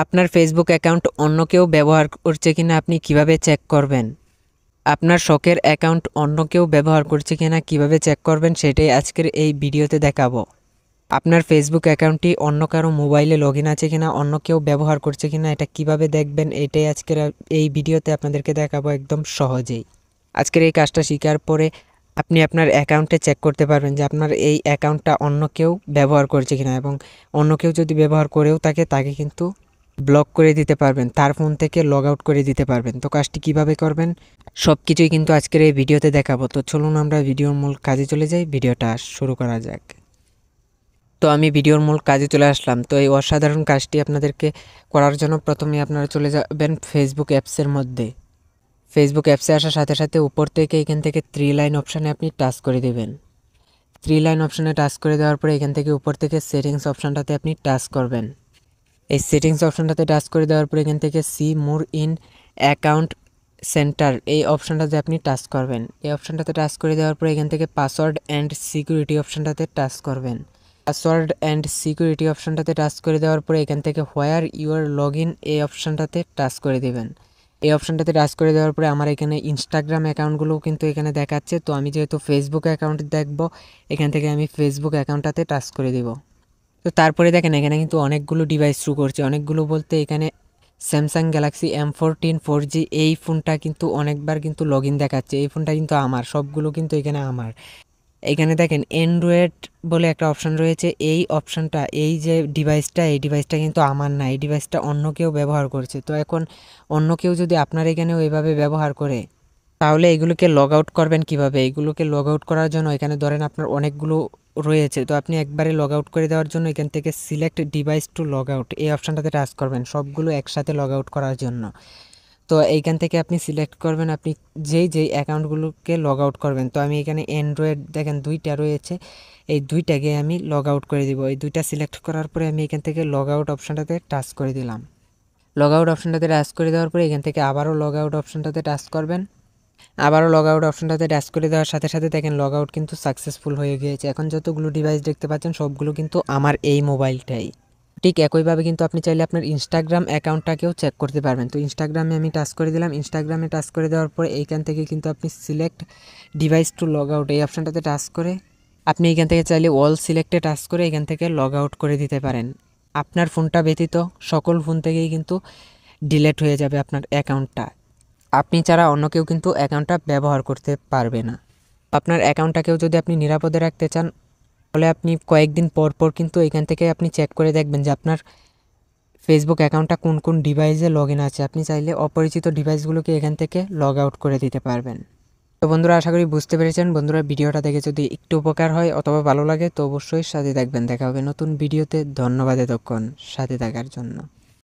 আপনার Facebook account অন্য কেউ ব্যবহার করছে কিনা আপনি কিভাবে চেক করবেন? আপনার শখের অ্যাকাউন্ট অন্য কেউ ব্যবহার করছে কিনা কিভাবে চেক করবেন সেটাই আজকের এই ভিডিওতে দেখাবো। আপনার ফেসবুক অ্যাকাউন্টটি অন্য কারো মোবাইলে লগইন আছে কিনা, অন্য কেউ ব্যবহার করছে কিনা এটা কিভাবে দেখবেন এটাই আজকের এই ভিডিওতে আপনাদেরকে দেখাবো একদম সহজেই। আজকের এই কাজটা শেখার পরে আপনি আপনার অ্যাকাউন্টে চেক করতে পারবেন যে আপনার এই অ্যাকাউন্টটা অন্য কেউ ব্যবহার করছে কিনা, এবং অন্য কেউ যদি ব্যবহার করেও থাকে তাকে কিন্তু ব্লক করে দিতে পারবেন, তার ফোন থেকে লগ আউট করে দিতে পারবেন। তো কাজটি কিভাবে করবেন সব কিছুই কিন্তু আজকের এই ভিডিওতে দেখাবো। তো চলুন আমরা ভিডিওর মূল কাজে চলে যাই, ভিডিওটা শুরু করা যাক। তো আমি ভিডিওর মূল কাজে চলে আসলাম। তো এই অসাধারণ কাজটি আপনাদেরকে করার জন্য প্রথমে আপনারা চলে যাবেন ফেসবুক অ্যাপসের মধ্যে। ফেসবুক অ্যাপসে আসার সাথে সাথে উপর থেকে এখান থেকে 3 লাইন অপশানে আপনি টাচ করে দেবেন। 3 লাইন অপশানে টাচ করে দেওয়ার পরে এখান থেকে উপর থেকে সেটিংস অপশানটাতে আপনি টাচ করবেন। এই সেটিংস অপশানটাতে টাচ করে দেওয়ার পরে এখান থেকে see more in account centre এই অপশানটাতে আপনি টাচ করবেন। এই অপশানটাতে টাচ করে দেওয়ার পরে এখান থেকে পাসওয়ার্ড অ্যান্ড সিকিউরিটি অপশানটাতে টাচ করবেন। পাসওয়ার্ড অ্যান্ড সিকিউরিটি অপশানটাতে টাচ করে দেওয়ার পরে এখান থেকে হোয়ার ইউর লগ ইন এই অপশানটাতে টাচ করে দেবেন। এই অপশানটাতে টাচ করে দেওয়ার পরে আমার এখানে ইনস্টাগ্রাম অ্যাকাউন্টগুলোও কিন্তু এখানে দেখাচ্ছে। তো আমি যেহেতু ফেসবুক অ্যাকাউন্ট দেখব, এখান থেকে আমি ফেসবুক অ্যাকাউন্টটাতে টাচ করে দিব। তো তারপরে দেখেন এখানে কিন্তু অনেকগুলো ডিভাইস শো করছে, অনেকগুলো বলতে এখানে স্যামসাং গ্যালাক্সি M14 4G এই ফোনটা কিন্তু অনেকবার কিন্তু লগ ইন দেখাচ্ছে। এই ফোনটা কিন্তু আমার, সবগুলো কিন্তু এখানে আমার। এখানে দেখেন অ্যান্ড্রয়েড বলে একটা অপশান রয়েছে, এই অপশানটা এই যে ডিভাইসটা, এই ডিভাইসটা কিন্তু আমার না, এই ডিভাইসটা অন্য কেউ ব্যবহার করছে। তো এখন অন্য কেউ যদি আপনার এখানেও এভাবে ব্যবহার করে তাহলে এগুলোকে লগ আউট করবেন কিভাবে? এগুলোকে লগ আউট করার জন্য এখানে ধরেন আপনার অনেকগুলো রয়েছে, তো আপনি একবারে লগ আউট করে দেওয়ার জন্য এখান থেকে select device to log out এই অপশানটাতে টাচ করবেন সবগুলো একসাথে লগ আউট করার জন্য। তো এইখান থেকে আপনি সিলেক্ট করবেন আপনি যেই অ্যাকাউন্টগুলোকে লগ আউট করবেন। তো আমি এখানে অ্যান্ড্রয়েড দেখেন 2টা রয়েছে, এই 2টাকে আমি লগ আউট করে দিব। এই 2টা সিলেক্ট করার পরে আমি এখান থেকে লগ আউট অপশানটাতে টাচ করে দিলাম। লগ আউট অপশানটাতে টাচ করে দেওয়ার পরে এখান থেকে আবারও লগ আউট অপশানটাতে টাচ করবেন। আবারও লগ আউট অপশানটাতে টাচ করে দেওয়ার সাথে সাথে দেখেন লগ আউট কিন্তু সাকসেসফুল হয়ে গিয়েছে। এখন যতগুলো ডিভাইস দেখতে পাচ্ছেন সবগুলো কিন্তু আমার এই মোবাইলটাই। ঠিক একইভাবে কিন্তু আপনি চাইলে আপনার ইনস্টাগ্রাম অ্যাকাউন্টটাকেও চেক করতে পারবেন। তো ইনস্টাগ্রামে আমি টাচ করে দিলাম। ইনস্টাগ্রামে টাচ করে দেওয়ার পরে এইখান থেকে কিন্তু আপনি select device to log out এই অপশানটাতে টাচ করে আপনি এখান থেকে চাইলে অল সিলেক্টে টাচ করে এখান থেকে লগ আউট করে দিতে পারেন। আপনার ফোনটা ব্যতীত সকল ফোন থেকেই কিন্তু ডিলিট হয়ে যাবে আপনার অ্যাকাউন্টটা। আপনি ছাড়া অন্য কেউ কিন্তু অ্যাকাউন্টটা ব্যবহার করতে পারবে না। আপনার অ্যাকাউন্টটাকেও যদি আপনি নিরাপদে রাখতে চান তাহলে আপনি কয়েকদিন পর পর কিন্তু এখান থেকে আপনি চেক করে দেখবেন যে আপনার ফেসবুক অ্যাকাউন্টটা কোন কোন ডিভাইসে লগ ইন আছে। আপনি চাইলে অপরিচিত ডিভাইসগুলোকে এখান থেকে লগ আউট করে দিতে পারবেন। তো বন্ধুরা আশা করি বুঝতে পেরেছেন। বন্ধুরা ভিডিওটা দেখে যদি একটু উপকার হয় অথবা ভালো লাগে তো অবশ্যই সাথে থাকবেন। দেখা হবে নতুন ভিডিওতে। ধন্যবাদ এতক্ষণ সাথে থাকার জন্য।